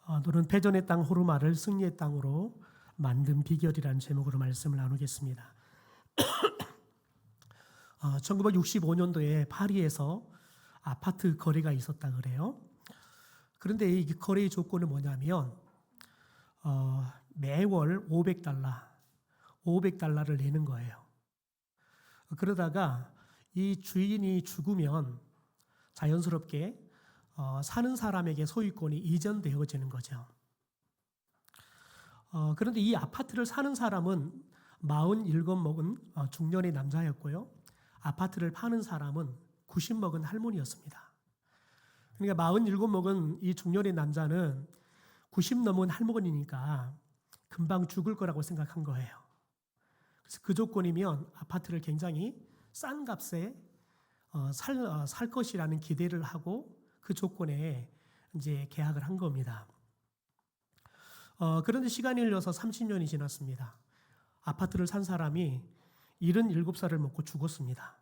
오늘은 패전의 땅 호르마를 승리의 땅으로 만든 비결이라는 제목으로 말씀을 나누겠습니다. 1965년도에 파리에서 아파트 거래가 있었다 그래요. 그런데 이 거래의 조건은 뭐냐면 매월 $500를 내는 거예요. 그러다가 이 주인이 죽으면 자연스럽게 사는 사람에게 소유권이 이전되어지는 거죠. 그런데 이 아파트를 사는 사람은 47 먹은 중년의 남자였고요. 아파트를 파는 사람은 90 먹은 할머니였습니다. 그러니까 47 먹은 이 중년의 남자는 90 넘은 할머니니까 금방 죽을 거라고 생각한 거예요. 그래서 그 조건이면 아파트를 굉장히 싼 값에 살 것이라는 기대를 하고 그 조건에 이제 계약을 한 겁니다. 그런데 시간이 흘러서 30년이 지났습니다. 아파트를 산 사람이 77살을 먹고 죽었습니다.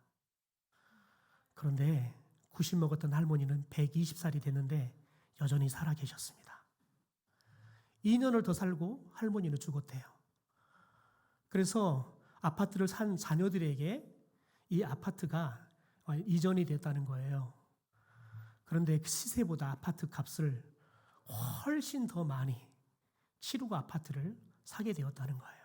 그런데 90 먹었던 할머니는 120살이 됐는데 여전히 살아 계셨습니다. 2년을 더 살고 할머니는 죽었대요. 그래서 아파트를 산 자녀들에게 이 아파트가 이전이 됐다는 거예요. 그런데 그 시세보다 아파트 값을 훨씬 더 많이 치르고 아파트를 사게 되었다는 거예요.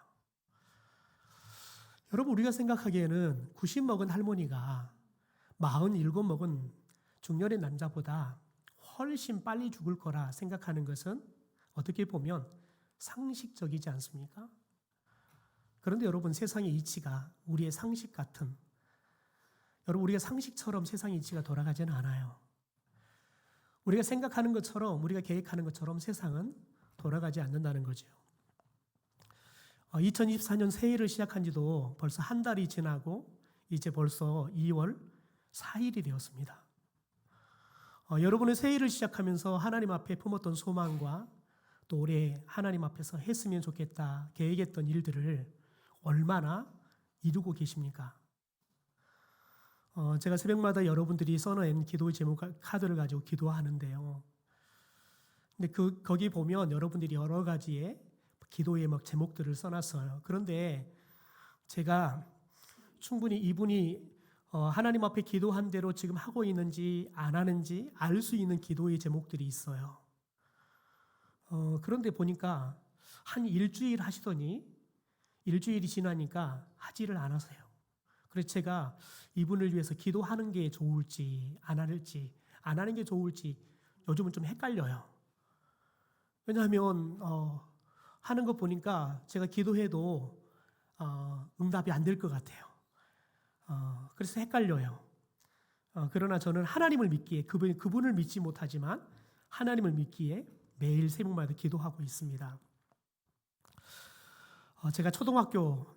여러분, 우리가 생각하기에는 90 먹은 할머니가 47 먹은 중년의 남자보다 훨씬 빨리 죽을 거라 생각하는 것은 어떻게 보면 상식적이지 않습니까? 그런데 여러분, 세상의 이치가 우리의 상식 같은, 여러분, 우리가 상식처럼 세상의 이치가 돌아가지는 않아요. 우리가 생각하는 것처럼, 우리가 계획하는 것처럼 세상은 돌아가지 않는다는 거죠. 2024년 새해를 시작한 지도 벌써 한 달이 지나고 이제 벌써 2월 4일이 되었습니다. 여러분의 새해를 시작하면서 하나님 앞에 품었던 소망과 또 올해 하나님 앞에서 했으면 좋겠다 계획했던 일들을 얼마나 이루고 계십니까? 제가 새벽마다 여러분들이 써놓은 기도의 제목 카드를 가지고 기도하는데요. 근데 거기 보면 여러분들이 여러 가지의 기도의 제목들을 써놨어요. 그런데 제가 충분히 이분이 하나님 앞에 기도한 대로 지금 하고 있는지 안 하는지 알 수 있는 기도의 제목들이 있어요. 그런데 보니까 한 일주일 하시더니 일주일이 지나니까 하지를 않으세요. 그래서 제가 이분을 위해서 기도하는 게 좋을지 안 하는 게 좋을지 요즘은 좀 헷갈려요. 왜냐하면 하는 거 보니까 제가 기도해도 응답이 안 될 것 같아요. 그래서 헷갈려요. 그러나 저는 하나님을 믿기에 그분을 믿지 못하지만 하나님을 믿기에 매일 새벽마다 기도하고 있습니다. 제가 초등학교,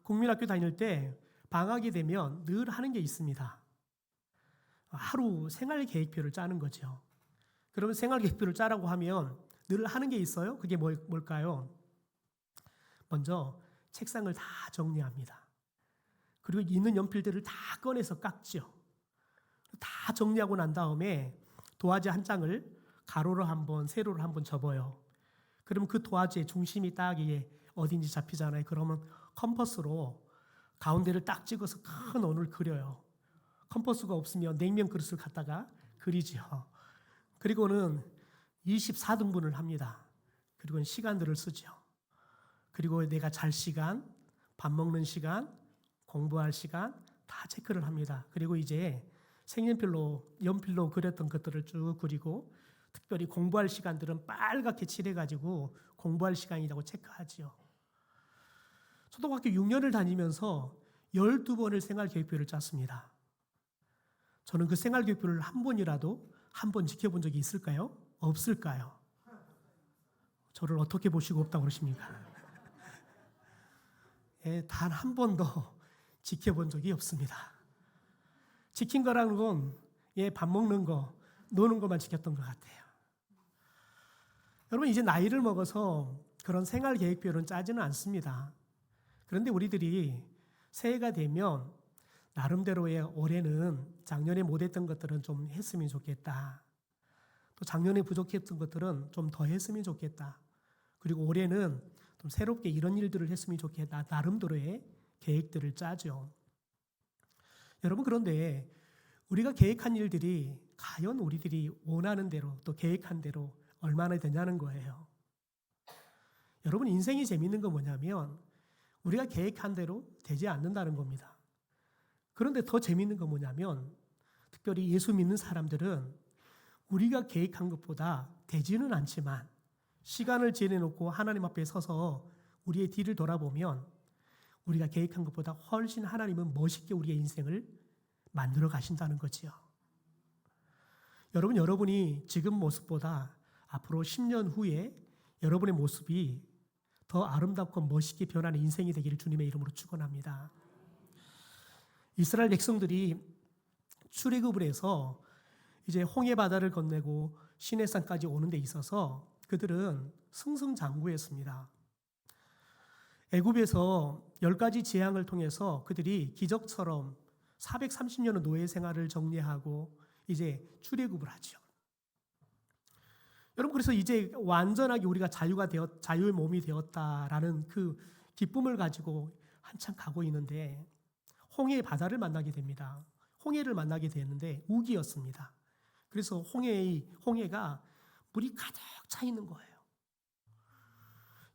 국민학교 다닐 때 방학이 되면 늘 하는 게 있습니다. 하루 생활 계획표를 짜는 거죠. 그러면 생활 계획표를 짜라고 하면 늘 하는 게 있어요. 그게 뭘까요? 먼저 책상을 다 정리합니다. 그리고 있는 연필들을 다 꺼내서 깎죠. 다 정리하고 난 다음에 도화지 한 장을 가로로 한번, 세로로 한번 접어요. 그러면 그 도화지의 중심이 딱 이게 어딘지 잡히잖아요. 그러면 컴퍼스로 가운데를 딱 찍어서 큰 원을 그려요. 컴퍼스가 없으면 냉면 그릇을 갖다가 그리죠. 그리고는 24등분을 합니다. 그리고 시간들을 쓰죠. 그리고 내가 잘 시간, 밥 먹는 시간, 공부할 시간 다 체크를 합니다. 그리고 이제 색연필로, 연필로 그렸던 것들을 쭉 그리고 특별히 공부할 시간들은 빨갛게 칠해가지고 공부할 시간이라고 체크하지요. 초등학교 6년을 다니면서 12번을 생활계획표를 짰습니다. 저는 그 생활계획표를 한 번 지켜본 적이 있을까요? 없을까요? 저를 어떻게 보시고 없다고 그러십니까? 단 한 번도 지켜본 적이 없습니다. 지킨 거라는 건 밥 먹는 거, 노는 것만 지켰던 것 같아요. 여러분, 이제 나이를 먹어서 그런 생활 계획표는 짜지는 않습니다. 그런데 우리들이 새해가 되면 나름대로의 올해는 작년에 못했던 것들은 좀 했으면 좋겠다. 또 작년에 부족했던 것들은 좀 더 했으면 좋겠다. 그리고 올해는 좀 새롭게 이런 일들을 했으면 좋겠다. 나름대로의 계획들을 짜죠. 여러분, 그런데 우리가 계획한 일들이 과연 우리들이 원하는 대로 또 계획한 대로 얼마나 되냐는 거예요. 여러분, 인생이 재밌는 건 뭐냐면 우리가 계획한 대로 되지 않는다는 겁니다. 그런데 더 재밌는 건 뭐냐면 특별히 예수 믿는 사람들은 우리가 계획한 것보다 되지는 않지만 시간을 지내놓고 하나님 앞에 서서 우리의 뒤를 돌아보면 우리가 계획한 것보다 훨씬 하나님은 멋있게 우리의 인생을 만들어 가신다는 거지요. 여러분이 지금 모습보다 앞으로 10년 후에 여러분의 모습이 더 아름답고 멋있게 변하는 인생이 되기를 주님의 이름으로 축원합니다. 이스라엘 백성들이 출애굽을 해서 이제 홍해 바다를 건너고 시내산까지 오는 데 있어서 그들은 승승장구했습니다. 애굽에서 10가지 재앙을 통해서 그들이 기적처럼 430년의 노예 생활을 정리하고 이제 출애굽을 하죠. 여러분, 그래서 이제 완전하게 우리가 자유의 몸이 되었다라는 그 기쁨을 가지고 한참 가고 있는데 홍해의 바다를 만나게 됩니다. 홍해를 만나게 되는데 우기였습니다. 그래서 홍해가 물이 가득 차 있는 거예요.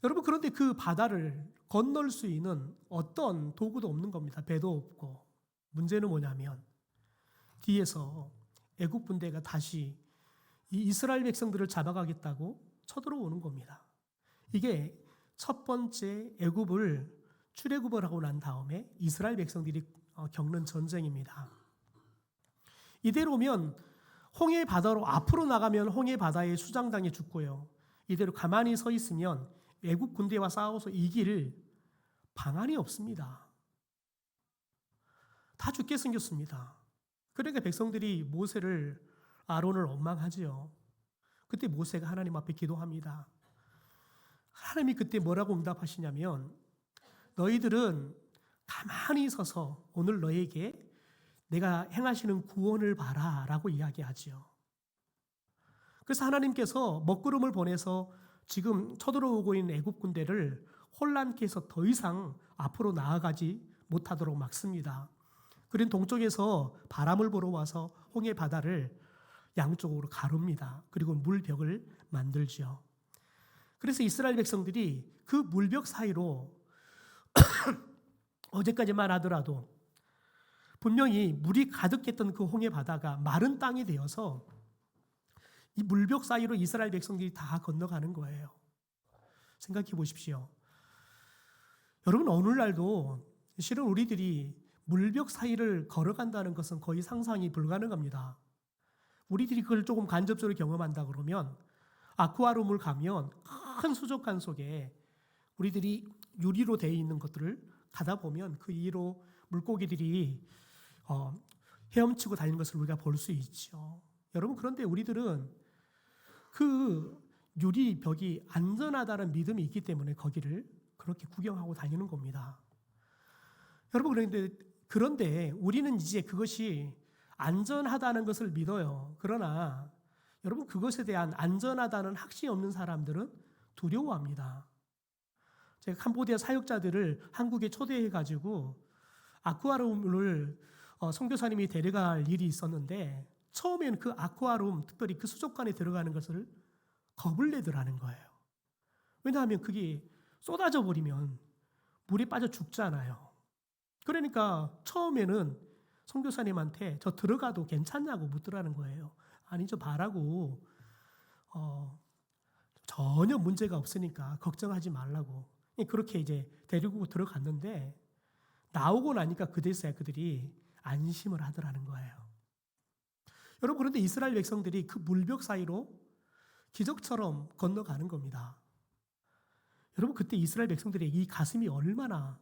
여러분, 그런데 그 바다를 건널 수 있는 어떤 도구도 없는 겁니다. 배도 없고. 문제는 뭐냐면 뒤에서 애굽 군대가 다시 이 이스라엘 백성들을 잡아가겠다고 쳐들어오는 겁니다. 이게 첫 번째 애굽을 출애굽을 하고 난 다음에 이스라엘 백성들이 겪는 전쟁입니다. 이대로면 홍해 바다로 앞으로 나가면 홍해 바다에 수장당해 죽고요. 이대로 가만히 서 있으면 애굽 군대와 싸워서 이길 방안이 없습니다. 다 죽게 생겼습니다. 그러니까 백성들이 모세를 아론을 원망하지요. 그때 모세가 하나님 앞에 기도합니다. 하나님이 그때 뭐라고 응답하시냐면 너희들은 가만히 서서 오늘 너에게 내가 행하시는 구원을 봐라 라고 이야기하지요. 그래서 하나님께서 먹구름을 보내서 지금 쳐들어오고 있는 애굽 군대를 혼란케 해서 더 이상 앞으로 나아가지 못하도록 막습니다. 그린 동쪽에서 바람을 불어 와서 홍해 바다를 양쪽으로 가릅니다. 그리고 물벽을 만들죠. 그래서 이스라엘 백성들이 그 물벽 사이로 어제까지만 하더라도 분명히 물이 가득했던 그 홍해 바다가 마른 땅이 되어서 이 물벽 사이로 이스라엘 백성들이 다 건너가는 거예요. 생각해 보십시오. 여러분, 오늘날도 실은 우리들이 물벽 사이를 걸어간다는 것은 거의 상상이 불가능합니다. 우리들이 그걸 조금 간접적으로 경험한다 그러면 아쿠아룸을 가면 큰 수족관 속에 우리들이 유리로 되어 있는 것들을 가다 보면 그 위로 물고기들이 헤엄치고 다니는 것을 우리가 볼 수 있죠. 여러분, 그런데 우리들은 그 유리 벽이 안전하다는 믿음이 있기 때문에 거기를 그렇게 구경하고 다니는 겁니다. 여러분, 그런데 우리는 이제 그것이 안전하다는 것을 믿어요. 그러나 여러분, 그것에 대한 안전하다는 확신이 없는 사람들은 두려워합니다. 제가 캄보디아 사역자들을 한국에 초대해가지고 아쿠아룸을 선교사님이 데려갈 일이 있었는데 처음에는 그 아쿠아룸, 특별히 그 수족관에 들어가는 것을 겁을 내더라는 거예요. 왜냐하면 그게 쏟아져 버리면 물에 빠져 죽잖아요. 그러니까 처음에는 선교사님한테 저 들어가도 괜찮냐고 묻더라는 거예요. 아니, 저 봐라고 전혀 문제가 없으니까 걱정하지 말라고. 그렇게 이제 데리고 들어갔는데 나오고 나니까 그제서야 그들이 안심을 하더라는 거예요. 여러분, 그런데 이스라엘 백성들이 그 물벽 사이로 기적처럼 건너가는 겁니다. 여러분, 그때 이스라엘 백성들의 이 가슴이 얼마나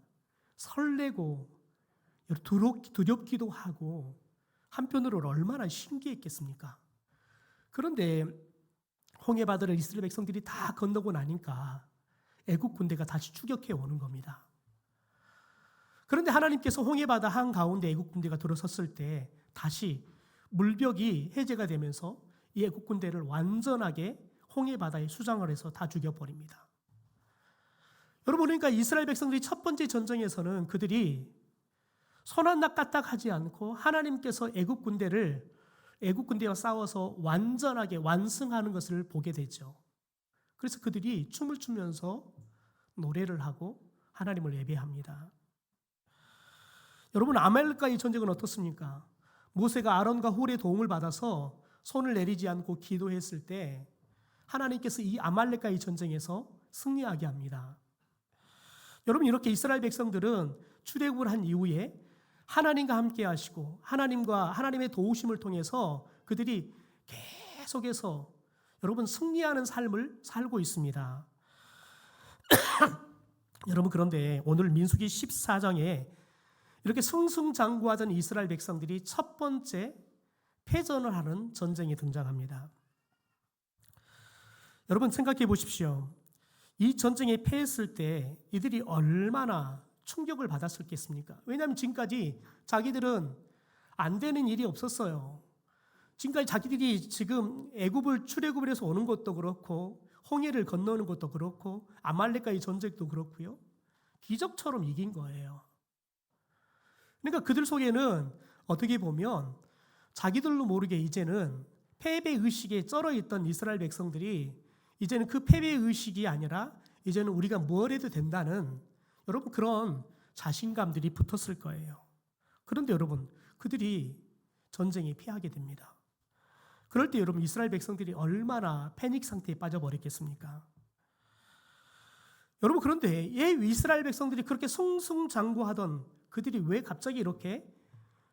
설레고 두렵기도 하고 한편으로 얼마나 신기했겠습니까? 그런데 홍해 바다를 이스라엘 백성들이 다 건너고 나니까 애국 군대가 다시 추격해 오는 겁니다. 그런데 하나님께서 홍해 바다 한가운데 애국 군대가 들어섰을 때 다시 물벽이 해제가 되면서 이 애국 군대를 완전하게 홍해 바다에 수장을 해서 다 죽여버립니다. 여러분, 그러니까 이스라엘 백성들이 첫 번째 전쟁에서는 그들이 손 하나 까딱하지 않고 하나님께서 애국 군대와 싸워서 완전하게 완승하는 것을 보게 되죠. 그래서 그들이 춤을 추면서 노래를 하고 하나님을 예배합니다. 여러분, 아말렉과의 전쟁은 어떻습니까? 모세가 아론과 훌의 도움을 받아서 손을 내리지 않고 기도했을 때 하나님께서 이 아말렉과의 전쟁에서 승리하게 합니다. 여러분, 이렇게 이스라엘 백성들은 출애굽을 한 이후에 하나님과 함께 하시고 하나님의 도우심을 통해서 그들이 계속해서 여러분 승리하는 삶을 살고 있습니다. 여러분, 그런데 오늘 민수기 14장에 이렇게 승승장구하던 이스라엘 백성들이 첫 번째 패전을 하는 전쟁이 등장합니다. 여러분, 생각해 보십시오. 이 전쟁에 패했을 때 이들이 얼마나 충격을 받았을겠습니까? 왜냐하면 지금까지 자기들은 안 되는 일이 없었어요. 지금까지 자기들이 지금 출애굽을 해서 오는 것도 그렇고 홍해를 건너는 것도 그렇고 아말렉과의 전쟁도 그렇고요. 기적처럼 이긴 거예요. 그러니까 그들 속에는 어떻게 보면 자기들도 모르게 이제는 패배 의식에 쩔어 있던 이스라엘 백성들이 이제는 그 패배 의식이 아니라 이제는 우리가 뭘 해도 된다는 여러분 그런 자신감들이 붙었을 거예요. 그런데 여러분, 그들이 전쟁에 패하게 됩니다. 그럴 때 여러분, 이스라엘 백성들이 얼마나 패닉 상태에 빠져버렸겠습니까? 여러분, 그런데 이스라엘 백성들이 그렇게 승승장구하던 그들이 왜 갑자기 이렇게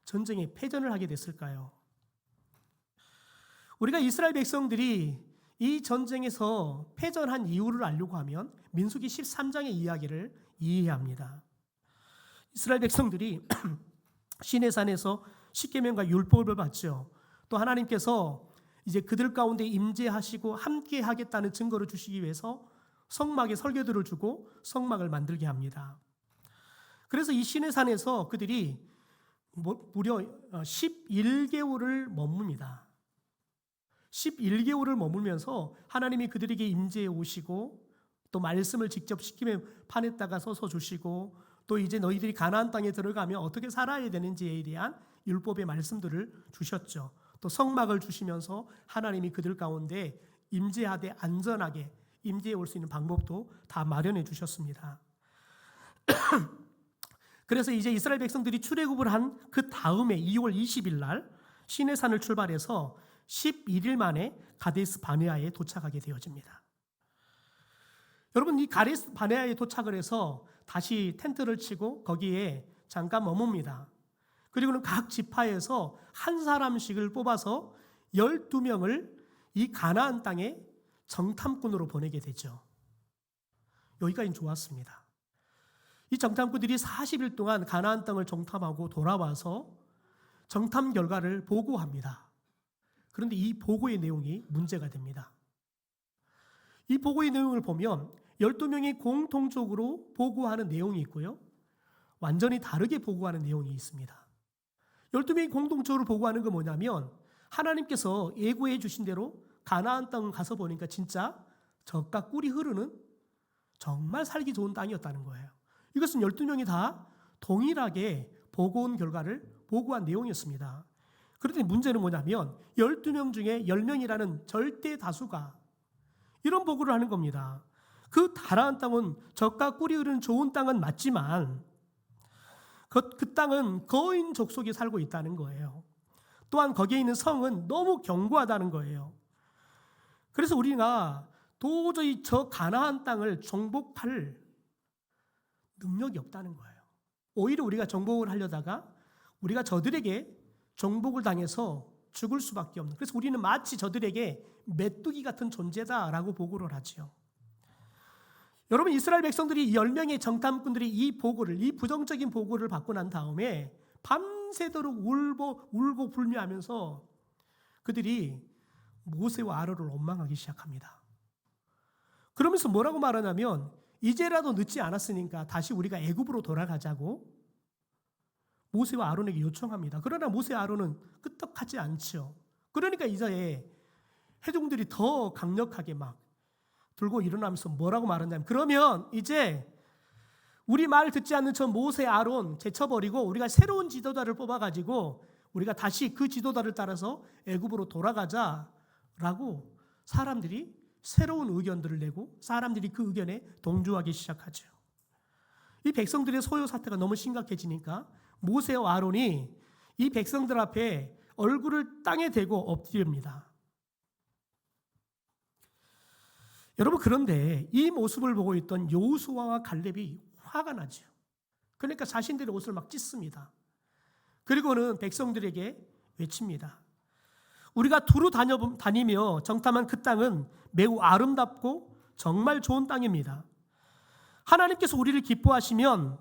전쟁에 패전을 하게 됐을까요? 우리가 이스라엘 백성들이 이 전쟁에서 패전한 이유를 알려고 하면 민수기 13장의 이야기를 이해해야 합니다. 이스라엘 백성들이 시내산에서 십계명과 율법을 받죠. 또 하나님께서 이제 그들 가운데 임재하시고 함께 하겠다는 증거를 주시기 위해서 성막에 설계도를 주고 성막을 만들게 합니다. 그래서 이 시내산에서 그들이 무려 11개월을 머뭅니다. 11개월을 머물면서 하나님이 그들에게 임재해 오시고 또 말씀을 직접 십계명 판에다가 써서 주시고 또 이제 너희들이 가나안 땅에 들어가면 어떻게 살아야 되는지에 대한 율법의 말씀들을 주셨죠. 또 성막을 주시면서 하나님이 그들 가운데 임재하되 안전하게 임재해 올 수 있는 방법도 다 마련해 주셨습니다. 그래서 이제 이스라엘 백성들이 출애굽을 한 그 다음에 2월 20일 날 시내산을 출발해서 11일 만에 가데스 바네아에 도착하게 되어집니다. 여러분, 이 가데스 바네아에 도착을 해서 다시 텐트를 치고 거기에 잠깐 머뭅니다. 그리고는 각 지파에서 한 사람씩을 뽑아서 12명을 이 가나안 땅에 정탐꾼으로 보내게 되죠. 여기까지는 좋았습니다. 이 정탐꾼들이 40일 동안 가나안 땅을 정탐하고 돌아와서 정탐 결과를 보고합니다. 그런데 이 보고의 내용이 문제가 됩니다. 이 보고의 내용을 보면 12명이 공통적으로 보고하는 내용이 있고요. 완전히 다르게 보고하는 내용이 있습니다. 12명이 공통적으로 보고하는 건 뭐냐면 하나님께서 예고해 주신 대로 가나안 땅을 가서 보니까 진짜 젖과 꿀이 흐르는 정말 살기 좋은 땅이었다는 거예요. 이것은 12명이 다 동일하게 보고한 결과를 보고한 내용이었습니다. 그런데 문제는 뭐냐면 12명 중에 10명이라는 절대 다수가 이런 보고를 하는 겁니다. 그 가나안 땅은 젖과 꿀이 흐르는 좋은 땅은 맞지만 그 땅은 거인 족속이 살고 있다는 거예요. 또한 거기에 있는 성은 너무 견고하다는 거예요. 그래서 우리가 도저히 저 가나안 땅을 정복할 능력이 없다는 거예요. 오히려 우리가 정복을 하려다가 우리가 저들에게 정복을 당해서 죽을 수밖에 없는, 그래서 우리는 마치 저들에게 메뚜기 같은 존재다라고 보고를 하죠. 여러분, 이스라엘 백성들이 10명의 정탐꾼들이 이 부정적인 보고를 받고 난 다음에 밤새도록 울고 불미하면서 그들이 모세와 아론을 원망하기 시작합니다. 그러면서 뭐라고 말하냐면 이제라도 늦지 않았으니까 다시 우리가 애굽으로 돌아가자고 모세와 아론에게 요청합니다. 그러나 모세와 아론은 끄떡하지 않죠. 그러니까 이제 회중들이 더 강력하게 막 들고 일어나면서 뭐라고 말하냐면, 그러면 이제 우리 말 듣지 않는 저 모세, 아론 제쳐버리고 우리가 새로운 지도자를 뽑아가지고 우리가 다시 그 지도자를 따라서 애굽으로 돌아가자라고 사람들이 새로운 의견들을 내고 사람들이 그 의견에 동조하기 시작하죠. 이 백성들의 소요 사태가 너무 심각해지니까 모세와 아론이 이 백성들 앞에 얼굴을 땅에 대고 엎드립니다. 여러분, 그런데 이 모습을 보고 있던 여호수아와 갈렙이 화가 나죠. 그러니까 자신들의 옷을 막 찢습니다. 그리고는 백성들에게 외칩니다. 우리가 두루 다니며 정탐한 그 땅은 매우 아름답고 정말 좋은 땅입니다. 하나님께서 우리를 기뻐하시면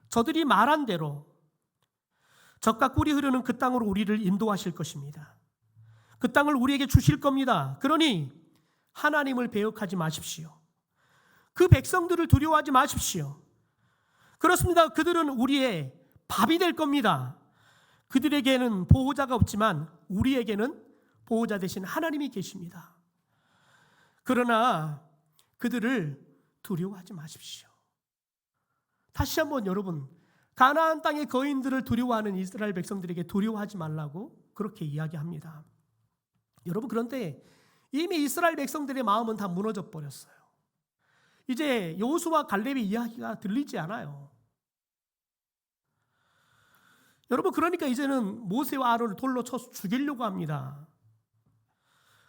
저들이 말한 대로 젖과 꿀이 흐르는 그 땅으로 우리를 인도하실 것입니다. 그 땅을 우리에게 주실 겁니다. 그러니 하나님을 배역하지 마십시오. 그 백성들을 두려워하지 마십시오. 그렇습니다. 그들은 우리의 밥이 될 겁니다. 그들에게는 보호자가 없지만 우리에게는 보호자 대신 하나님이 계십니다. 그러나 그들을 두려워하지 마십시오. 다시 한번 여러분, 가나안 땅의 거인들을 두려워하는 이스라엘 백성들에게 두려워하지 말라고 그렇게 이야기합니다. 여러분, 그런데 이미 이스라엘 백성들의 마음은 다 무너져 버렸어요. 이제 여호수아와 갈렙의 이야기가 들리지 않아요. 여러분, 그러니까 이제는 모세와 아론을 돌로 쳐서 죽이려고 합니다.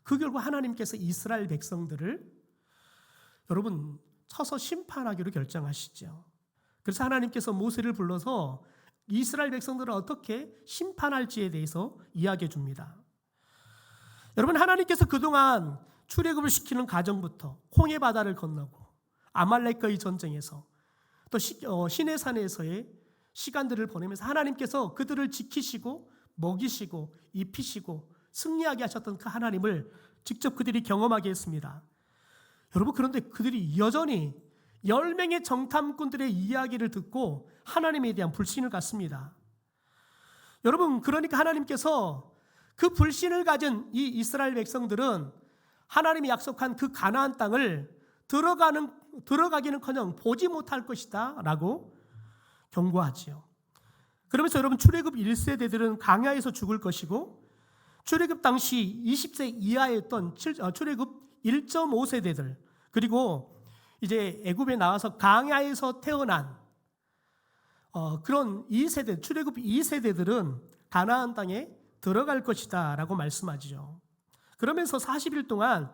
그 결과 하나님께서 이스라엘 백성들을 여러분 쳐서 심판하기로 결정하시죠. 그래서 하나님께서 모세를 불러서 이스라엘 백성들을 어떻게 심판할지에 대해서 이야기해 줍니다. 여러분, 하나님께서 그동안 출애굽을 시키는 과정부터 홍해 바다를 건너고 아말렉과의 전쟁에서 또 시내산에서의 시간들을 보내면서 하나님께서 그들을 지키시고 먹이시고 입히시고 승리하게 하셨던 그 하나님을 직접 그들이 경험하게 했습니다. 여러분, 그런데 그들이 여전히 10명의 정탐꾼들의 이야기를 듣고 하나님에 대한 불신을 갖습니다. 여러분, 그러니까 하나님께서 그 불신을 가진 이 이스라엘 백성들은 하나님이 약속한 그 가나안 땅을 들어가기는커녕 보지 못할 것이다 라고 경고하지요. 그러면서 여러분, 출애굽 1세대들은 광야에서 죽을 것이고 출애굽 당시 20세 이하였던 출애굽 1.5세대들 그리고 이제 애굽에 나와서 광야에서 태어난 그런 2세대, 출애굽 2세대들은 가나안 땅에 들어갈 것이다 라고 말씀하죠. 그러면서 40일 동안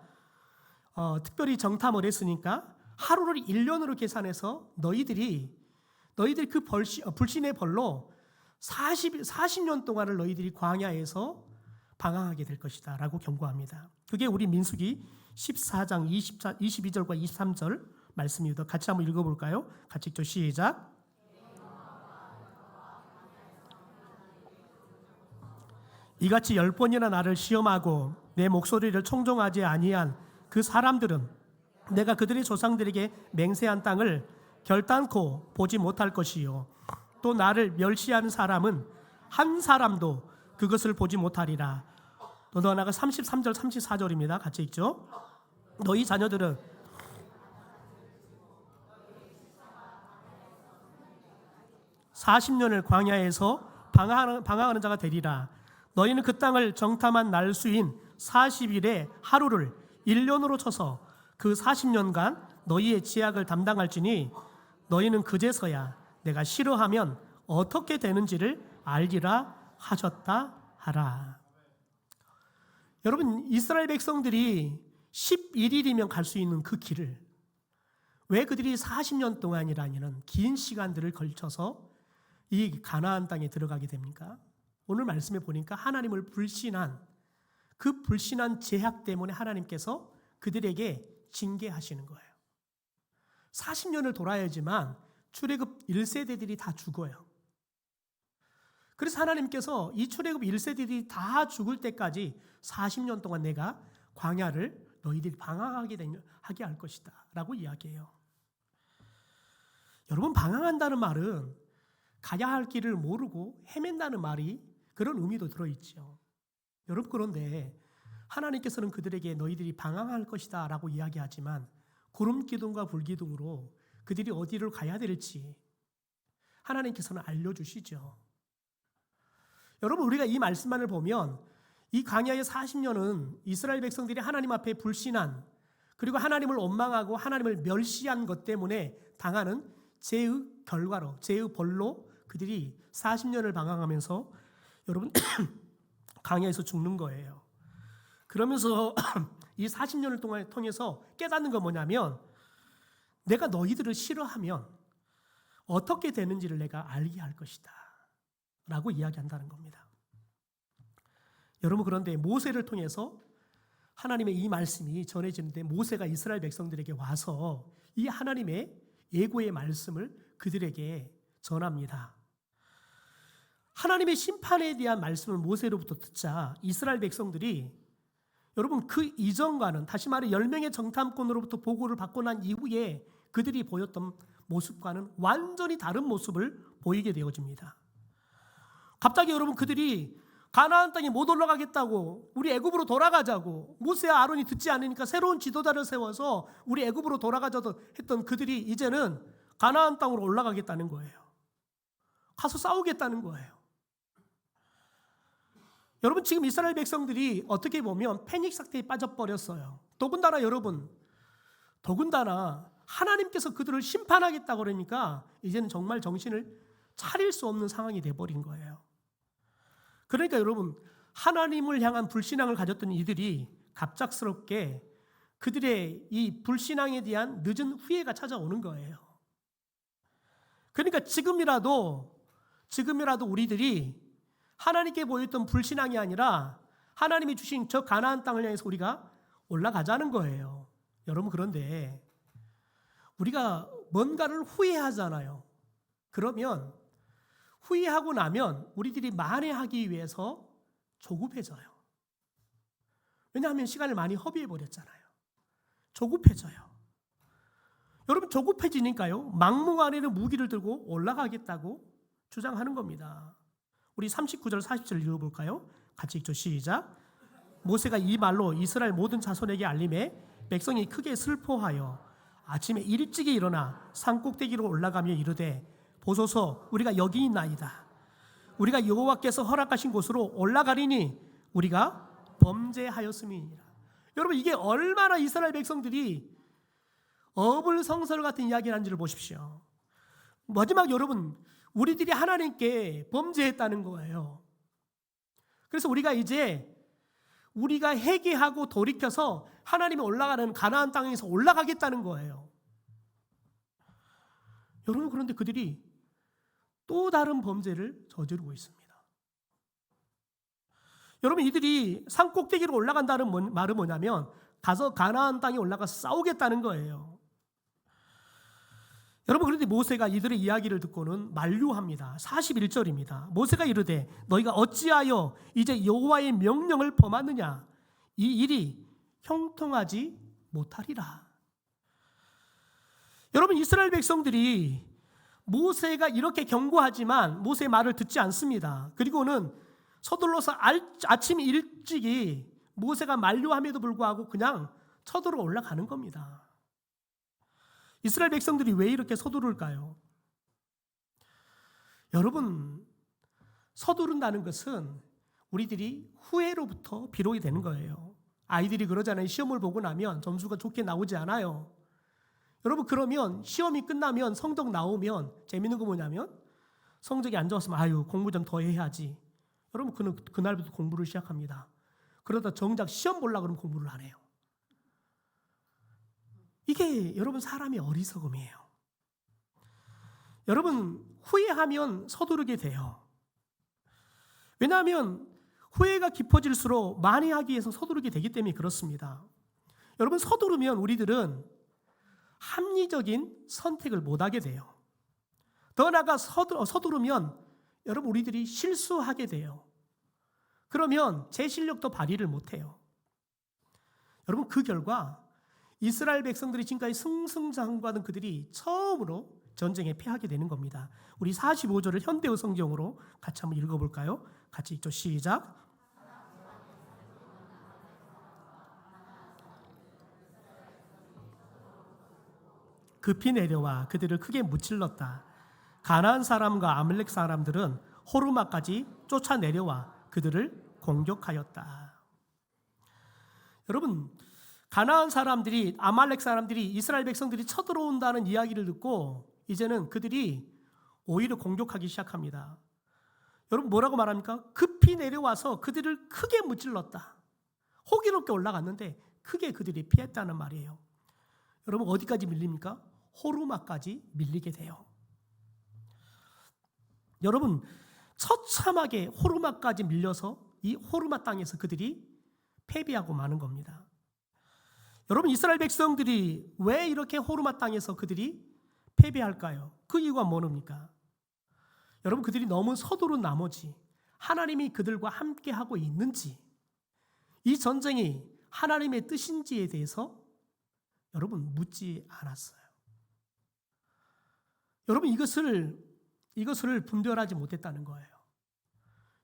특별히 정탐을 했으니까 하루를 1년으로 계산해서 너희들이 그 불신의 벌로 40년 동안을 너희들이 광야에서 방황하게 될 것이다 라고 경고합니다. 그게 우리 민수기 14장 22절과 23절 말씀입니다. 같이 한번 읽어볼까요? 같이 읽죠. 시작. 이같이 10번이나 나를 시험하고 내 목소리를 청종하지 아니한 그 사람들은 내가 그들의 조상들에게 맹세한 땅을 결단코 보지 못할 것이요 또 나를 멸시하는 사람은 한 사람도 그것을 보지 못하리라. 또 더 나아가 33절 34절입니다. 같이 읽죠. 너희 자녀들은 (40년을) 광야에서 방황하는 자가 되리라. 너희는 그 땅을 정탐한 날 수인 40일에 하루를 1년으로 쳐서 그 40년간 너희의 지약을 담당할지니 너희는 그제서야 내가 싫어하면 어떻게 되는지를 알리라 하셨다 하라. 여러분, 이스라엘 백성들이 11일이면 갈 수 있는 그 길을 왜 그들이 40년 동안이라는 긴 시간들을 걸쳐서 이 가나안 땅에 들어가게 됩니까? 오늘 말씀에 보니까 하나님을 불신한 그 불신한 제약 때문에 하나님께서 그들에게 징계하시는 거예요. 40년을 돌아야지만 출애굽 1세대들이 다 죽어요. 그래서 하나님께서 이 출애굽 1세대들이 다 죽을 때까지 40년 동안 내가 광야를 너희들이 방황하게 할 것이다 라고 이야기해요. 여러분, 방황한다는 말은 가야 할 길을 모르고 헤맨다는 말이 그런 의미도 들어있죠. 여러분, 그런데 하나님께서는 그들에게 너희들이 방황할 것이다 라고 이야기하지만 구름 기둥과 불 기둥으로 그들이 어디를 가야 될지 하나님께서는 알려주시죠. 여러분, 우리가 이 말씀만을 보면 이 광야의 40년은 이스라엘 백성들이 하나님 앞에 불신한, 그리고 하나님을 원망하고 하나님을 멸시한 것 때문에 당하는 죄의 결과로, 죄의 벌로 그들이 40년을 방황하면서 여러분 광야에서 죽는 거예요. 그러면서 이 40년을 통해서 깨닫는 건 뭐냐면, 내가 너희들을 싫어하면 어떻게 되는지를 내가 알게 할 것이다 라고 이야기한다는 겁니다. 여러분, 그런데 모세를 통해서 하나님의 이 말씀이 전해지는데, 모세가 이스라엘 백성들에게 와서 이 하나님의 예고의 말씀을 그들에게 전합니다. 하나님의 심판에 대한 말씀을 모세로부터 듣자 이스라엘 백성들이, 여러분, 그 이전과는, 다시 말해 10명의 정탐꾼으로부터 보고를 받고 난 이후에 그들이 보였던 모습과는 완전히 다른 모습을 보이게 되어집니다. 갑자기 여러분, 그들이 가나안 땅에 못 올라가겠다고, 우리 애굽으로 돌아가자고, 모세와 아론이 듣지 않으니까 새로운 지도자를 세워서 우리 애굽으로 돌아가자고 했던 그들이 이제는 가나안 땅으로 올라가겠다는 거예요. 가서 싸우겠다는 거예요. 여러분, 지금 이스라엘 백성들이 어떻게 보면 패닉 상태에 빠져버렸어요. 더군다나 여러분, 하나님께서 그들을 심판하겠다고 그러니까 이제는 정말 정신을 차릴 수 없는 상황이 돼버린 거예요. 그러니까 여러분, 하나님을 향한 불신앙을 가졌던 이들이 갑작스럽게 그들의 이 불신앙에 대한 늦은 후회가 찾아오는 거예요. 그러니까 지금이라도 우리들이 하나님께 보였던 불신앙이 아니라 하나님이 주신 저 가나안 땅을 향해서 우리가 올라가자는 거예요. 여러분, 그런데 우리가 뭔가를 후회하잖아요. 그러면 후회하고 나면 우리들이 만회하기 위해서 조급해져요. 왜냐하면 시간을 많이 허비해버렸잖아요. 조급해져요. 여러분, 조급해지니까요, 막무가내로 무기를 들고 올라가겠다고 주장하는 겁니다. 우리 39절 40절 읽어볼까요? 같이 읽죠. 시작. 모세가 이 말로 이스라엘 모든 자손에게 알림해 백성이 크게 슬퍼하여 아침에 일찍이 일어나 산꼭대기로 올라가며 이르되, 보소서, 우리가 여기 있나이다. 우리가 여호와께서 허락하신 곳으로 올라가리니 우리가 범죄하였음이니라. 여러분, 이게 얼마나 이스라엘 백성들이 어불성설 같은 이야기를 한지를 보십시오. 마지막 여러분, 우리들이 하나님께 범죄했다는 거예요. 그래서 우리가 회개하고 돌이켜서 하나님이 올라가는 가나안 땅에서 올라가겠다는 거예요. 여러분, 그런데 그들이 또 다른 범죄를 저지르고 있습니다. 여러분, 이들이 산 꼭대기로 올라간다는 말은 뭐냐면 가서 가나안 땅에 올라가서 싸우겠다는 거예요. 여러분, 그런데 모세가 이들의 이야기를 듣고는 만류합니다. 41절입니다. 모세가 이르되, 너희가 어찌하여 이제 여호와의 명령을 범하느냐? 이 일이 형통하지 못하리라. 여러분, 이스라엘 백성들이 모세가 이렇게 경고하지만 모세의 말을 듣지 않습니다. 그리고는 서둘러서 아침 일찍이 모세가 만류함에도 불구하고 그냥 쳐들어 올라가는 겁니다. 이스라엘 백성들이 왜 이렇게 서두를까요? 여러분, 서두른다는 것은 우리들이 후회로부터 비롯이 되는 거예요. 아이들이 그러잖아요. 시험을 보고 나면 점수가 좋게 나오지 않아요. 여러분, 그러면 시험이 끝나면 성적 나오면 재밌는 거 뭐냐면 성적이 안 좋았으면 공부 좀 더 해야지. 여러분, 그날부터 공부를 시작합니다. 그러다 정작 시험 보려고 그러면 공부를 안 해요. 이게 여러분 사람의 어리석음이에요. 여러분, 후회하면 서두르게 돼요. 왜냐하면 후회가 깊어질수록 만회하기 위해서 서두르게 되기 때문에 그렇습니다. 여러분, 서두르면 우리들은 합리적인 선택을 못하게 돼요. 더 나아가 서두르면 여러분 우리들이 실수하게 돼요. 그러면 제 실력도 발휘를 못해요. 여러분, 그 결과 이스라엘 백성들이 지금까지 승승장구하던 그들이 처음으로 전쟁에 패하게 되는 겁니다. 우리 45절을 현대어 성경으로 같이 한번 읽어볼까요? 같이 읽죠. 시작. 급히 내려와 그들을 크게 무찔렀다. 가나안 사람과 아말렉 사람들은 호르마까지 쫓아내려와 그들을 공격하였다. 여러분, 가나안 사람들이, 아말렉 사람들이 이스라엘 백성들이 쳐들어온다는 이야기를 듣고 이제는 그들이 오히려 공격하기 시작합니다. 여러분, 뭐라고 말합니까? 급히 내려와서 그들을 크게 무찔렀다. 호기롭게 올라갔는데 크게 그들이 피했다는 말이에요. 여러분, 어디까지 밀립니까? 호르마까지 밀리게 돼요. 여러분, 처참하게 호르마까지 밀려서 이 호르마 땅에서 그들이 패배하고 마는 겁니다. 여러분, 이스라엘 백성들이 왜 이렇게 호르마 땅에서 그들이 패배할까요? 그 이유가 뭡니까? 여러분, 그들이 너무 서두른 나머지 하나님이 그들과 함께하고 있는지, 이 전쟁이 하나님의 뜻인지에 대해서 여러분 묻지 않았어요. 여러분, 이것을 분별하지 못했다는 거예요.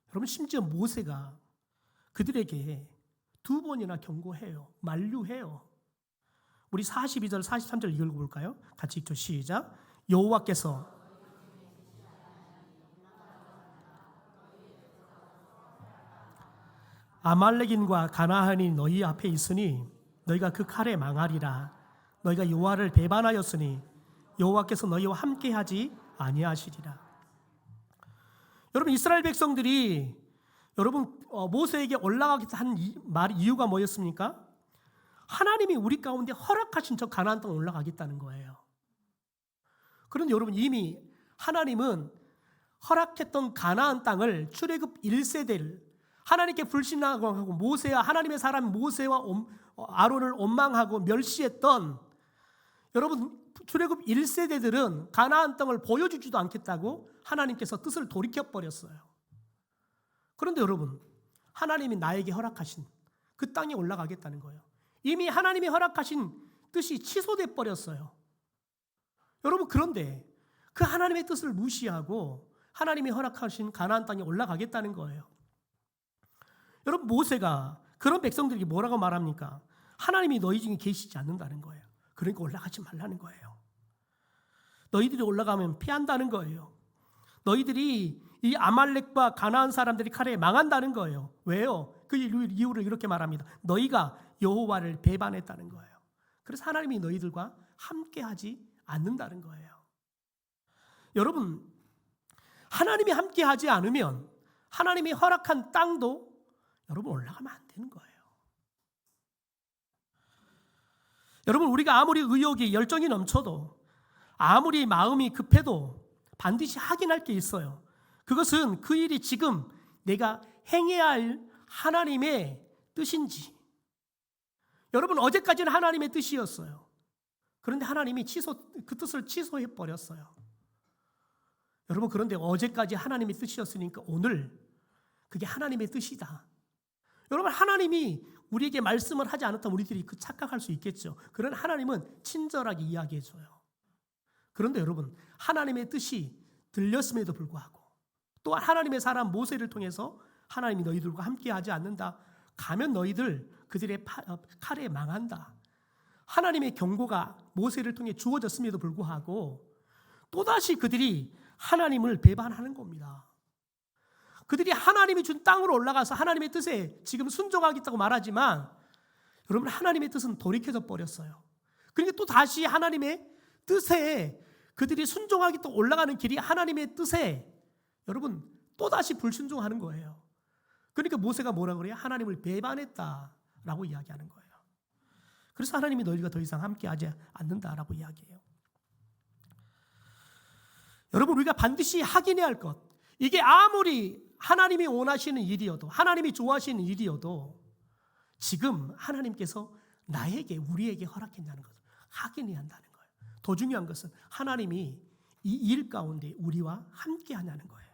여러분, 심지어 모세가 그들에게 2번이나 경고해요. 만류해요. 우리 42절, 43절 읽어볼까요? 같이 읽죠. 시작. 여호와께서 아말렉인과 가나안이 너희 앞에 있으니 너희가 그 칼에 망하리라. 너희가 여호와를 배반하였으니 여호와께서 너희와 함께하지 아니하시리라. 여러분, 이스라엘 백성들이 여러분 모세에게 올라가겠다 한 이유가 뭐였습니까? 하나님이 우리 가운데 허락하신 저 가나안 땅 올라가겠다는 거예요. 그런데 여러분, 이미 하나님은 허락했던 가나안 땅을 출애굽 1세대를 하나님께 불신하고 모세와 하나님의 사람 모세와 아론을 원망하고 멸시했던 여러분 출애굽 1세대들은 가나안 땅을 보여주지도 않겠다고 하나님께서 뜻을 돌이켜버렸어요. 그런데 여러분, 하나님이 나에게 허락하신 그 땅에 올라가겠다는 거예요. 이미 하나님이 허락하신 뜻이 취소돼 버렸어요. 여러분, 그런데 그 하나님의 뜻을 무시하고 하나님이 허락하신 가나안 땅에 올라가겠다는 거예요. 여러분, 모세가 그런 백성들에게 뭐라고 말합니까? 하나님이 너희 중에 계시지 않는다는 거예요. 그러니까 올라가지 말라는 거예요. 너희들이 올라가면 피한다는 거예요. 너희들이 이 아말렉과 가나안 사람들이 칼에 망한다는 거예요. 왜요? 그 이유를 이렇게 말합니다. 너희가 여호와를 배반했다는 거예요. 그래서 하나님이 너희들과 함께하지 않는다는 거예요. 여러분, 하나님이 함께하지 않으면 하나님이 허락한 땅도 여러분 올라가면 안 되는 거예요. 여러분, 우리가 아무리 의욕이 열정이 넘쳐도 아무리 마음이 급해도 반드시 확인할 게 있어요. 그것은 그 일이 지금 내가 행해야 할 하나님의 뜻인지. 여러분, 어제까지는 하나님의 뜻이었어요. 그런데 하나님이 그 뜻을 취소해 버렸어요. 여러분, 그런데 어제까지 하나님의 뜻이었으니까 오늘 그게 하나님의 뜻이다. 여러분, 하나님이 우리에게 말씀을 하지 않았다면 우리들이 그 착각할 수 있겠죠. 그런 하나님은 친절하게 이야기해줘요. 그런데 여러분, 하나님의 뜻이 들렸음에도 불구하고 또한 하나님의 사람 모세를 통해서 하나님이 너희들과 함께하지 않는다. 가면 너희들 그들의 칼에 망한다. 하나님의 경고가 모세를 통해 주어졌음에도 불구하고 또다시 그들이 하나님을 배반하는 겁니다. 그들이 하나님이 준 땅으로 올라가서 하나님의 뜻에 지금 순종하겠다고 말하지만 여러분, 하나님의 뜻은 돌이켜져 버렸어요. 그러니까 또 다시 하나님의 뜻에 그들이 순종하겠다고 올라가는 길이 하나님의 뜻에 여러분 또다시 불순종하는 거예요. 그러니까 모세가 뭐라고 그래요? 하나님을 배반했다라고 이야기하는 거예요. 그래서 하나님이 너희가 더 이상 함께하지 않는다라고 이야기해요. 여러분, 우리가 반드시 확인해야 할 것, 이게 아무리 하나님이 원하시는 일이어도 하나님이 좋아하시는 일이어도 지금 하나님께서 나에게 우리에게 허락했냐는 것을 확인해야 한다는 거예요. 더 중요한 것은 하나님이 이 일 가운데 우리와 함께 하냐는 거예요.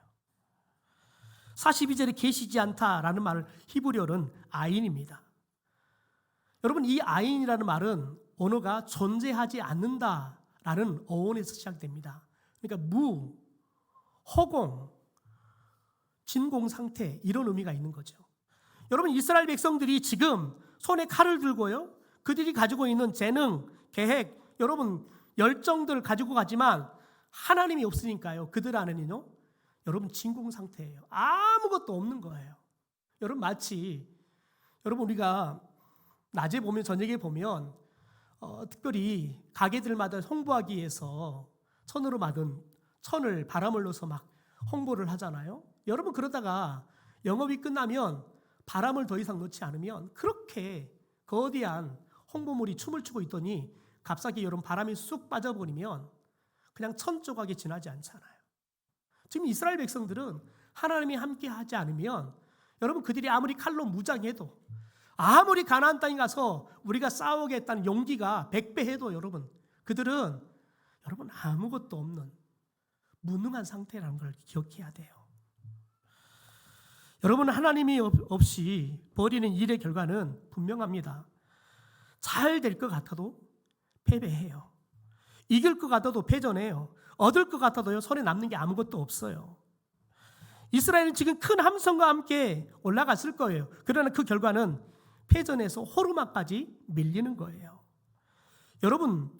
42절에 계시지 않다라는 말을 히브리어는 아인입니다. 여러분, 이 아인이라는 말은 언어가 존재하지 않는다라는 어원에서 시작됩니다. 그러니까 무, 허공, 진공 상태, 이런 의미가 있는 거죠. 여러분, 이스라엘 백성들이 지금 손에 칼을 들고요, 그들이 가지고 있는 재능, 계획, 여러분 열정들 가지고 가지만 하나님이 없으니까요. 그들 안에는요. 여러분 진공 상태예요. 아무것도 없는 거예요. 여러분 마치 여러분 우리가 낮에 보면 저녁에 보면 특별히 가게들마다 홍보하기 위해서 천으로 만든 천을 바람을 넣어서 막 홍보를 하잖아요. 여러분 그러다가 영업이 끝나면 바람을 더 이상 넣지 않으면 그렇게 거대한 홍보물이 춤을 추고 있더니 갑자기 여러분 바람이 쑥 빠져버리면 그냥 천 조각이 지나지 않잖아요. 지금 이스라엘 백성들은 하나님이 함께 하지 않으면 여러분 그들이 아무리 칼로 무장해도 아무리 가나안 땅에 가서 우리가 싸우겠다는 용기가 100배 해도 여러분 그들은 여러분 아무것도 없는 무능한 상태라는 걸 기억해야 돼요. 여러분 하나님이 없이 벌이는 일의 결과는 분명합니다. 잘 될 것 같아도 패배해요. 이길 것 같아도 패전해요. 얻을 것 같아도요 손에 남는 게 아무것도 없어요. 이스라엘은 지금 큰 함성과 함께 올라갔을 거예요. 그러나 그 결과는 패전에서 호르마까지 밀리는 거예요. 여러분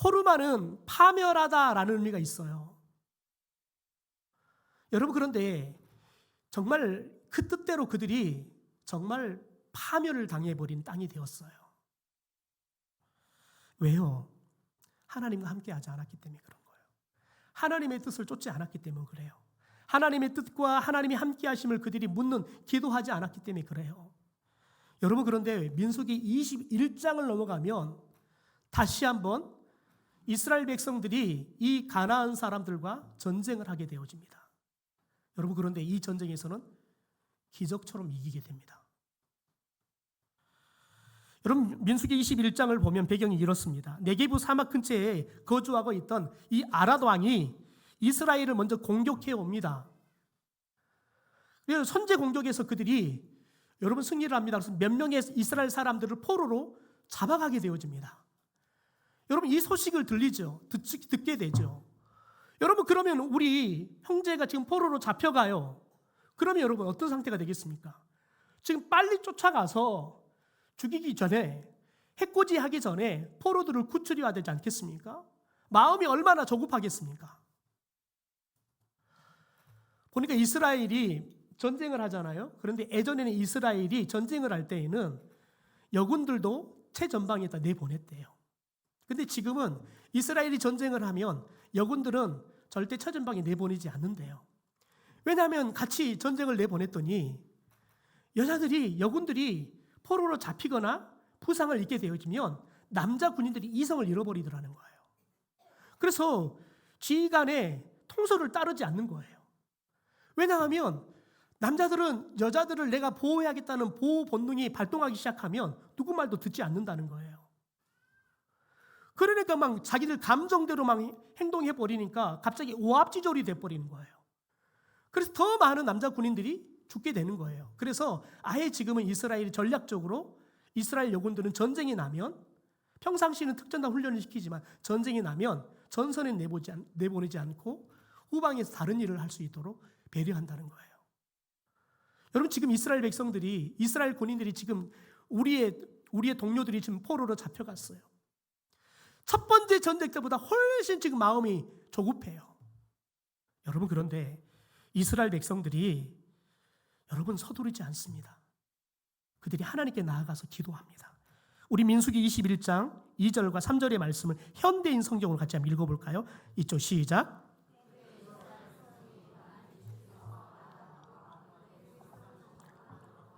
호르마는 파멸하다라는 의미가 있어요. 여러분 그런데 정말 그 뜻대로 그들이 정말 파멸을 당해버린 땅이 되었어요. 왜요? 하나님과 함께하지 않았기 때문에 그런 거예요. 하나님의 뜻을 쫓지 않았기 때문에 그래요. 하나님의 뜻과 하나님이 함께하심을 그들이 묻는 기도하지 않았기 때문에 그래요. 여러분 그런데 민수기 21장을 넘어가면 다시 한번 이스라엘 백성들이 이 가나안 사람들과 전쟁을 하게 되어집니다. 여러분 그런데 이 전쟁에서는 기적처럼 이기게 됩니다. 여러분 민수기 21장을 보면 배경이 이렇습니다. 네게부 사막 근처에 거주하고 있던 이 아랏 왕이 이스라엘을 먼저 공격해 옵니다. 그래서 선제 공격에서 그들이 여러분 승리를 합니다. 그래서 몇 명의 이스라엘 사람들을 포로로 잡아가게 되어집니다. 여러분 이 소식을 듣게 되죠. 여러분 그러면 우리 형제가 지금 포로로 잡혀가요. 그러면 여러분 어떤 상태가 되겠습니까? 지금 빨리 쫓아가서 죽이기 전에 해코지하기 전에 포로들을 구출해야 되지 않겠습니까? 마음이 얼마나 조급하겠습니까? 보니까 이스라엘이 전쟁을 하잖아요. 그런데 예전에는 이스라엘이 전쟁을 할 때에는 여군들도 최전방에다 내보냈대요. 근데 지금은 이스라엘이 전쟁을 하면 여군들은 절대 최전방에 내보내지 않는데요. 왜냐하면 같이 전쟁을 내보냈더니 여군들이 포로로 잡히거나 부상을 입게 되어지면 남자 군인들이 이성을 잃어버리더라는 거예요. 그래서 지휘관의 통솔을 따르지 않는 거예요. 왜냐하면 남자들은 여자들을 내가 보호해야겠다는 보호 본능이 발동하기 시작하면 누구 말도 듣지 않는다는 거예요. 그러니까 막 자기들 감정대로 막 행동해 버리니까 갑자기 오합지졸이 돼 버리는 거예요. 그래서 더 많은 남자 군인들이 죽게 되는 거예요. 그래서 아예 지금은 이스라엘이 전략적으로 이스라엘 여군들은 전쟁이 나면 평상시는 특전단 훈련을 시키지만 전쟁이 나면 전선에 내보내지 않고 후방에서 다른 일을 할 수 있도록 배려한다는 거예요. 여러분 지금 이스라엘 백성들이 이스라엘 군인들이 지금 우리의 동료들이 지금 포로로 잡혀갔어요. 첫 번째 전쟁 때보다 훨씬 지금 마음이 조급해요. 여러분 그런데 이스라엘 백성들이 여러분 서두르지 않습니다. 그들이 하나님께 나아가서 기도합니다. 우리 민수기 21장 2절과 3절의 말씀을 현대인 성경으로 같이 한번 읽어볼까요? 이쪽 시작.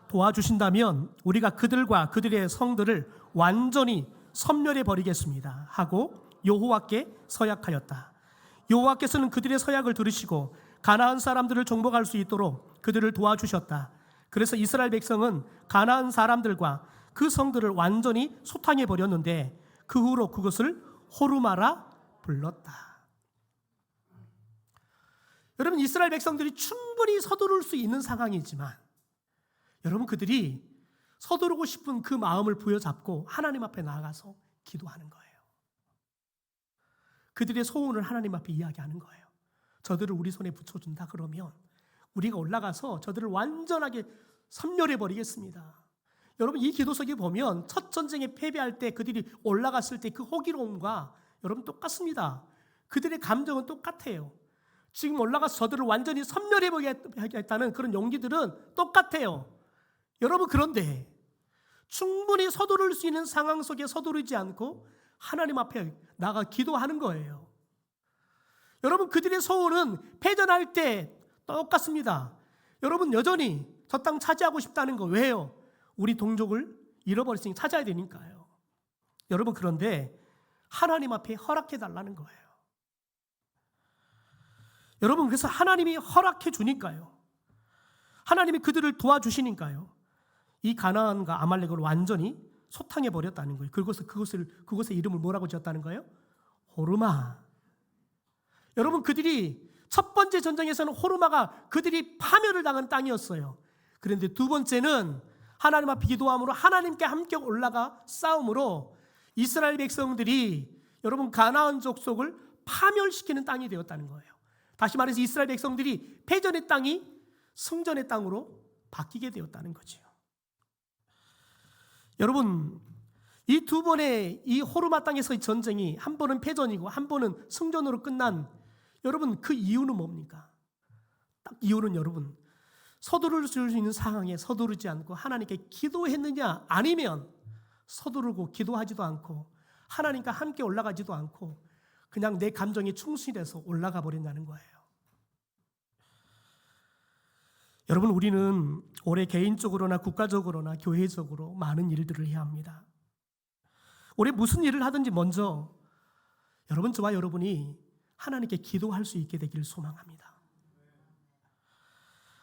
도와주신다면 우리가 그들과 그들의 성들을 완전히 섬멸해 버리겠습니다 하고 여호와께 서약하였다. 여호와께서는 그들의 서약을 들으시고 가나안 사람들을 정복할 수 있도록 그들을 도와주셨다. 그래서 이스라엘 백성은 가나안 사람들과 그 성들을 완전히 소탕해 버렸는데 그 후로 그것을 호르마라 불렀다. 여러분 이스라엘 백성들이 충분히 서두를 수 있는 상황이지만 여러분 그들이 서두르고 싶은 그 마음을 부여잡고 하나님 앞에 나아가서 기도하는 거예요. 그들의 소원을 하나님 앞에 이야기하는 거예요. 저들을 우리 손에 붙여준다 그러면 우리가 올라가서 저들을 완전하게 섬멸해 버리겠습니다. 여러분 이 기도 속에 보면 첫 전쟁에 패배할 때 그들이 올라갔을 때 그 호기로움과 여러분 똑같습니다. 그들의 감정은 똑같아요. 지금 올라가서 저들을 완전히 섬멸해보겠다는 그런 용기들은 똑같아요. 여러분, 그런데 충분히 서두를 수 있는 상황 속에 서두르지 않고 하나님 앞에 나가 기도하는 거예요. 여러분, 그들의 소원은 패전할 때 똑같습니다. 여러분, 여전히 저 땅 차지하고 싶다는 거. 왜요? 우리 동족을 잃어버렸으니 찾아야 되니까요. 여러분, 그런데 하나님 앞에 허락해 달라는 거예요. 여러분, 그래서 하나님이 허락해 주니까요. 하나님이 그들을 도와주시니까요. 이 가나안과 아말렉을 완전히 소탕해 버렸다는 거예요. 그곳의 이름을 뭐라고 지었다는 거예요? 호르마. 여러분, 그들이 첫 번째 전쟁에서는 호르마가 그들이 파멸을 당한 땅이었어요. 그런데 두 번째는 하나님 앞에 기도함으로 하나님께 함께 올라가 싸움으로 이스라엘 백성들이 여러분 가나안 족속을 파멸시키는 땅이 되었다는 거예요. 다시 말해서 이스라엘 백성들이 패전의 땅이 승전의 땅으로 바뀌게 되었다는 거죠. 여러분, 이 두 번의 이 호르마 땅에서의 전쟁이 한 번은 패전이고 한 번은 승전으로 끝난, 여러분, 그 이유는 뭡니까? 딱 이유는 여러분, 서두를 수 있는 상황에 서두르지 않고 하나님께 기도했느냐, 아니면 서두르고 기도하지도 않고 하나님과 함께 올라가지도 않고 그냥 내 감정에 충실해서 올라가 버린다는 거예요. 여러분, 우리는 올해 개인적으로나 국가적으로나 교회적으로 많은 일들을 해야 합니다. 올해 무슨 일을 하든지 먼저 여러분, 저와 여러분이 하나님께 기도할 수 있게 되기를 소망합니다.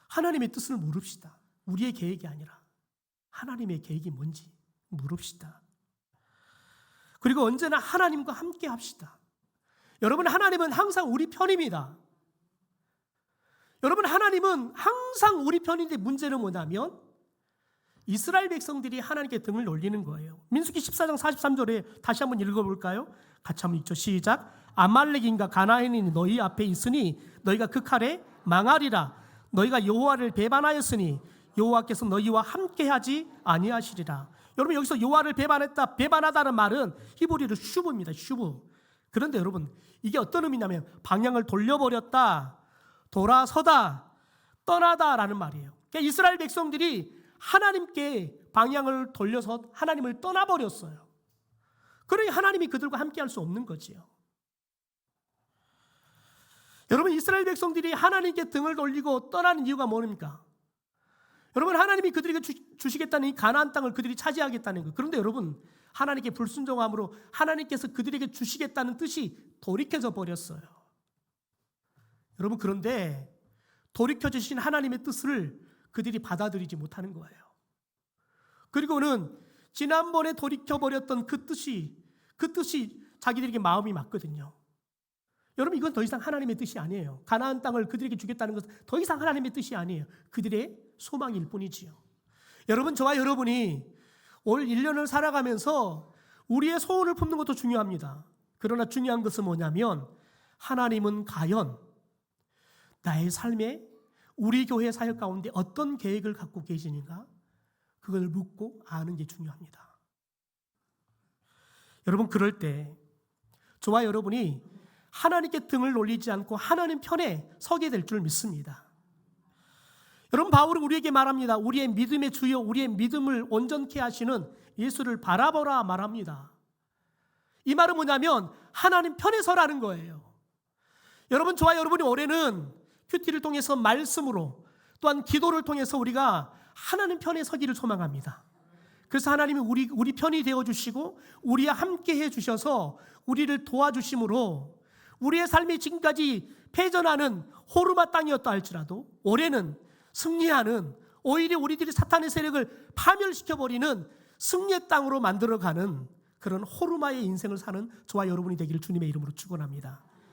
하나님의 뜻을 물읍시다. 우리의 계획이 아니라 하나님의 계획이 뭔지 물읍시다. 그리고 언제나 하나님과 함께 합시다. 여러분, 하나님은 항상 우리 편입니다. 여러분, 하나님은 항상 우리 편인데 문제는 뭐냐면 이스라엘 백성들이 하나님께 등을 돌리는 거예요. 민수기 14장 43절에 다시 한번 읽어볼까요? 같이 한번 읽죠. 시작. 아말렉인과 가나안인이 너희 앞에 있으니 너희가 그 칼에 망하리라. 너희가 여호와를 배반하였으니 여호와께서 너희와 함께하지 아니하시리라. 여러분, 여기서 여호와를 배반하다는 말은 히브리어로 슈브입니다. 슈브. 그런데 여러분, 이게 어떤 의미냐면 방향을 돌려버렸다, 돌아서다, 떠나다라는 말이에요. 그러니까 이스라엘 백성들이 하나님께 방향을 돌려서 하나님을 떠나버렸어요. 그러니 하나님이 그들과 함께할 수 없는 거지요. 여러분, 이스라엘 백성들이 하나님께 등을 돌리고 떠나는 이유가 뭡니까? 여러분, 하나님이 그들에게 주시겠다는 이 가나안 땅을 그들이 차지하겠다는 거. 그런데 여러분, 하나님께 불순종함으로 하나님께서 그들에게 주시겠다는 뜻이 돌이켜져 버렸어요. 여러분, 그런데 돌이켜 주신 하나님의 뜻을 그들이 받아들이지 못하는 거예요. 그리고는 지난번에 돌이켜 버렸던 그 뜻이 자기들에게 마음이 맞거든요. 여러분, 이건 더 이상 하나님의 뜻이 아니에요. 가나안 땅을 그들에게 주겠다는 것은 더 이상 하나님의 뜻이 아니에요. 그들의 소망일 뿐이지요. 여러분, 저와 여러분이 올 1년을 살아가면서 우리의 소원을 품는 것도 중요합니다. 그러나 중요한 것은 뭐냐면 하나님은 과연 나의 삶에 우리 교회 사역 가운데 어떤 계획을 갖고 계시는가, 그걸 묻고 아는 게 중요합니다. 여러분, 그럴 때 저와 여러분이 하나님께 등을 돌리지 않고 하나님 편에 서게 될 줄 믿습니다. 여러분, 바울은 우리에게 말합니다. 우리의 믿음의 주여, 우리의 믿음을 온전케 하시는 예수를 바라보라 말합니다. 이 말은 뭐냐면 하나님 편에 서라는 거예요. 여러분, 저와 여러분이 올해는 큐티를 통해서 말씀으로 또한 기도를 통해서 우리가 하나님 편에 서기를 소망합니다. 그래서 하나님이 우리 편이 되어주시고 우리와 함께 해주셔서 우리를 도와주심으로 우리의 삶이 지금까지 패전하는 호르마 땅이었다 할지라도 올해는 승리하는, 오히려 우리들이 사탄의 세력을 파멸시켜버리는 승리의 땅으로 만들어가는 그런 호르마의 인생을 사는 저와 여러분이 되기를 주님의 이름으로 축원합니다.